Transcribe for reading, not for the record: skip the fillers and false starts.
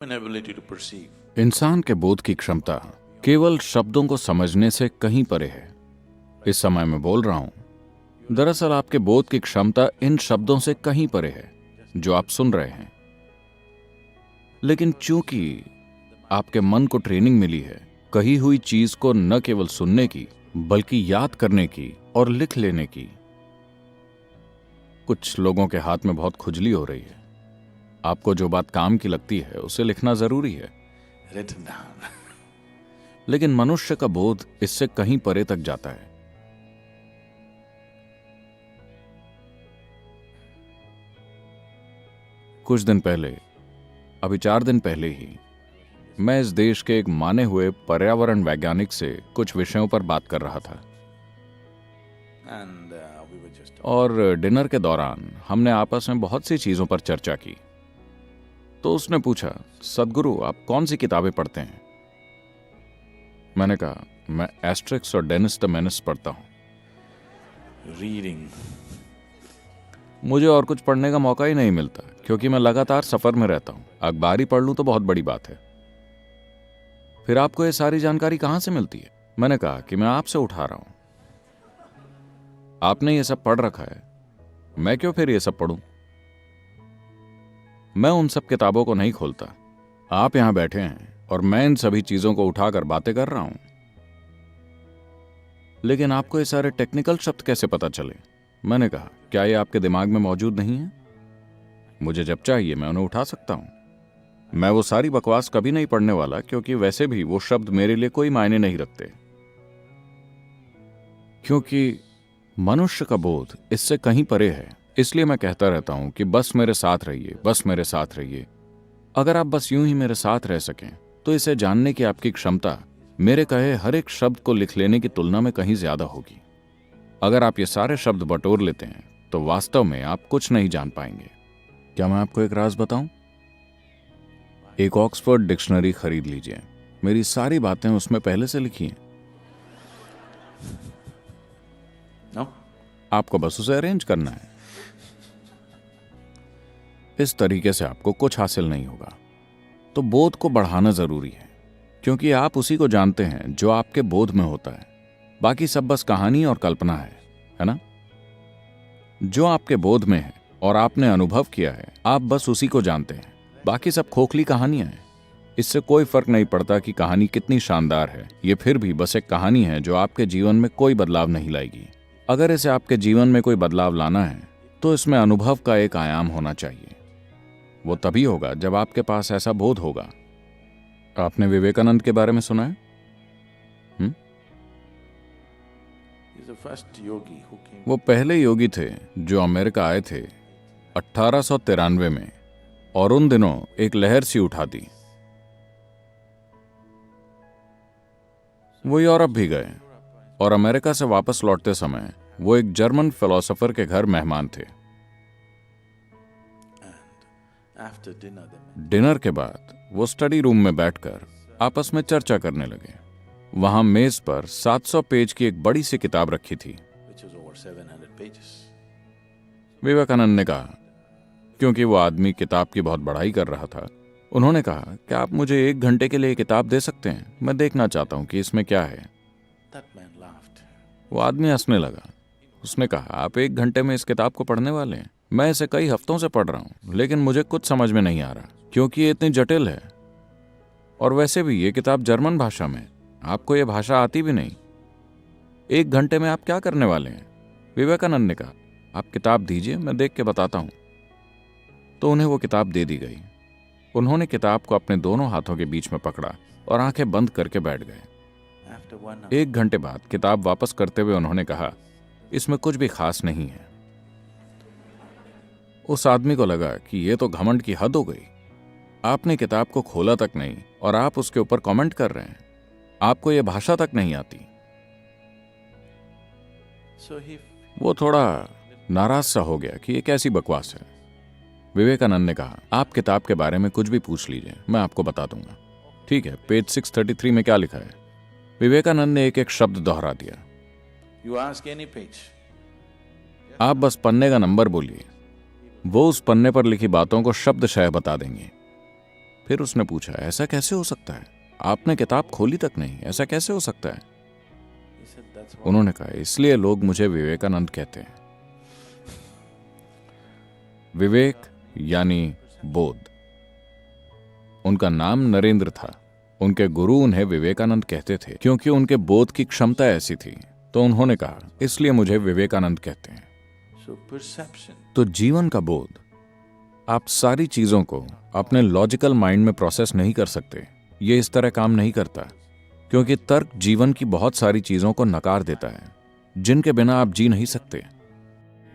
ability to perceive. इंसान के बोध की क्षमता केवल शब्दों को समझने से कहीं परे है। इस समय मैं बोल रहा हूं, दरअसल आपके बोध की क्षमता इन शब्दों से कहीं परे है जो आप सुन रहे हैं। लेकिन चूंकि आपके मन को ट्रेनिंग मिली है कही हुई चीज को न केवल सुनने की बल्कि याद करने की और लिख लेने की। कुछ लोगों के हाथ में बहुत खुजली हो रही है। आपको जो बात काम की लगती है उसे लिखना जरूरी है, Written down. लेकिन मनुष्य का बोध इससे कहीं परे तक जाता है। कुछ दिन पहले, अभी 4 दिन पहले ही, मैं इस देश के एक माने हुए पर्यावरण वैज्ञानिक से कुछ विषयों पर बात कर रहा था And we were just और डिनर के दौरान हमने आपस में बहुत सी चीजों पर चर्चा की। तो उसने पूछा, सदगुरु आप कौन सी किताबें पढ़ते हैं? मैंने कहा, मैं एस्ट्रिक्स और डेनिस द मेनिस पढ़ता हूं। reading. मुझे और कुछ पढ़ने का मौका ही नहीं मिलता क्योंकि मैं लगातार सफर में रहता हूं। अखबार ही पढ़ लूं तो बहुत बड़ी बात है। फिर आपको ये सारी जानकारी कहां से मिलती है? मैंने कहा कि मैं आपसे उठा रहा हूं। आपने ये सब पढ़ रखा है, मैं क्यों फिर ये सब पढ़ूं? मैं उन सब किताबों को नहीं खोलता। आप यहां बैठे हैं और मैं इन सभी चीजों को उठाकर बातें कर रहा हूं। लेकिन आपको ये सारे टेक्निकल शब्द कैसे पता चले? मैंने कहा, क्या ये आपके दिमाग में मौजूद नहीं है? मुझे जब चाहिए मैं उन्हें उठा सकता हूं। मैं वो सारी बकवास कभी नहीं पढ़ने वाला क्योंकि वैसे भी वो शब्द मेरे लिए कोई मायने नहीं रखते। क्योंकि मनुष्य का बोध इससे कहीं परे है। इसलिए मैं कहता रहता हूं कि बस मेरे साथ रहिए, बस मेरे साथ रहिए। अगर आप बस यूं ही मेरे साथ रह सकें तो इसे जानने की आपकी क्षमता मेरे कहे हर एक शब्द को लिख लेने की तुलना में कहीं ज्यादा होगी। अगर आप ये सारे शब्द बटोर लेते हैं तो वास्तव में आप कुछ नहीं जान पाएंगे। क्या मैं आपको एक राज बताऊं? एक ऑक्सफोर्ड डिक्शनरी खरीद लीजिए। मेरी सारी बातें उसमें पहले से लिखी हैं। No? आपको बस उसे अरेंज करना है। इस तरीके से आपको कुछ हासिल नहीं होगा। तो बोध को बढ़ाना जरूरी है क्योंकि आप उसी को जानते हैं जो आपके बोध में होता है। बाकी सब बस कहानी और कल्पना है ना? जो आपके बोध में है और आपने अनुभव किया है, आप बस उसी को जानते हैं। बाकी सब खोखली कहानियां हैं। इससे कोई फर्क नहीं पड़ता कि कहानी कितनी शानदार है, ये फिर भी बस एक कहानी है जो आपके जीवन में कोई बदलाव नहीं लाएगी। अगर इसे आपके जीवन में कोई बदलाव लाना है तो इसमें अनुभव का एक आयाम होना चाहिए। वो तभी होगा जब आपके पास ऐसा बोध होगा। आपने विवेकानंद के बारे में सुना है? He's the first yogi who came. वो पहले योगी थे जो अमेरिका आए थे 1893 में और उन दिनों एक लहर सी उठा दी। वो यूरोप भी गए और अमेरिका से वापस लौटते समय वो एक जर्मन फिलोसोफर के घर मेहमान थे। After dinner, they met. Dinner के बाद वो स्टडी रूम में बैठकर आपस में चर्चा करने लगे। वहां मेज पर 700 पेज की एक बड़ी सी किताब रखी थी। Which was over 700 pages. Vivekananda ने कहा, क्योंकि वो आदमी किताब की बहुत बड़ाई कर रहा था, उन्होंने कहा, क्या आप मुझे 1 घंटे के लिए किताब दे सकते हैं? मैं देखना चाहता हूं कि इसमें क्या है। That man laughed. वो आदमी हंसने लगा। उसने कहा, आप 1 घंटे में इस किताब को पढ़ने वाले हैं? मैं इसे कई हफ्तों से पढ़ रहा हूं लेकिन मुझे कुछ समझ में नहीं आ रहा क्योंकि ये इतनी जटिल है। और वैसे भी ये किताब जर्मन भाषा में, आपको ये भाषा आती भी नहीं। 1 घंटे में आप क्या करने वाले हैं? विवेकानंद ने कहा, आप किताब दीजिए, मैं देख के बताता हूं। तो उन्हें वो किताब दे दी गई। उन्होंने किताब को अपने दोनों हाथों के बीच में पकड़ा और आंखें बंद करके बैठ गए। After 1 hour, 1 घंटे बाद किताब वापस करते हुए उन्होंने कहा, इसमें कुछ भी खास नहीं है। उस आदमी को लगा कि ये तो घमंड की हद हो गई। आपने किताब को खोला तक नहीं और आप उसके ऊपर कमेंट कर रहे हैं। आपको ये भाषा तक नहीं आती। so he वो थोड़ा नाराज सा हो गया कि ये कैसी बकवास है। विवेकानंद ने कहा, आप किताब के बारे में कुछ भी पूछ लीजिए, मैं आपको बता दूंगा। ठीक है, पेज 633 में क्या लिखा है? विवेकानंद ने एक एक शब्द दोहरा दिया। you ask any page. आप बस पन्ने का नंबर बोलिए, वो उस पन्ने पर लिखी बातों को शब्दशः बता देंगे। फिर उसने पूछा, ऐसा कैसे हो सकता है? आपने किताब खोली तक नहीं, ऐसा कैसे हो सकता है? He said, that's why. उन्होंने कहा, इसलिए लोग मुझे विवेकानंद कहते हैं। विवेक यानी बोध। उनका नाम नरेंद्र था। उनके गुरु उन्हें विवेकानंद कहते थे क्योंकि उनके बोध की क्षमता ऐसी थी। तो उन्होंने कहा, इसलिए मुझे विवेकानंद कहते हैं। So perception. तो जीवन का बोध। आप सारी चीजों को अपने लॉजिकल माइंड में प्रोसेस नहीं कर सकते। ये इस तरह काम नहीं करता, क्योंकि तर्क जीवन की बहुत सारी चीजों को नकार देता है जिनके बिना आप जी नहीं सकते।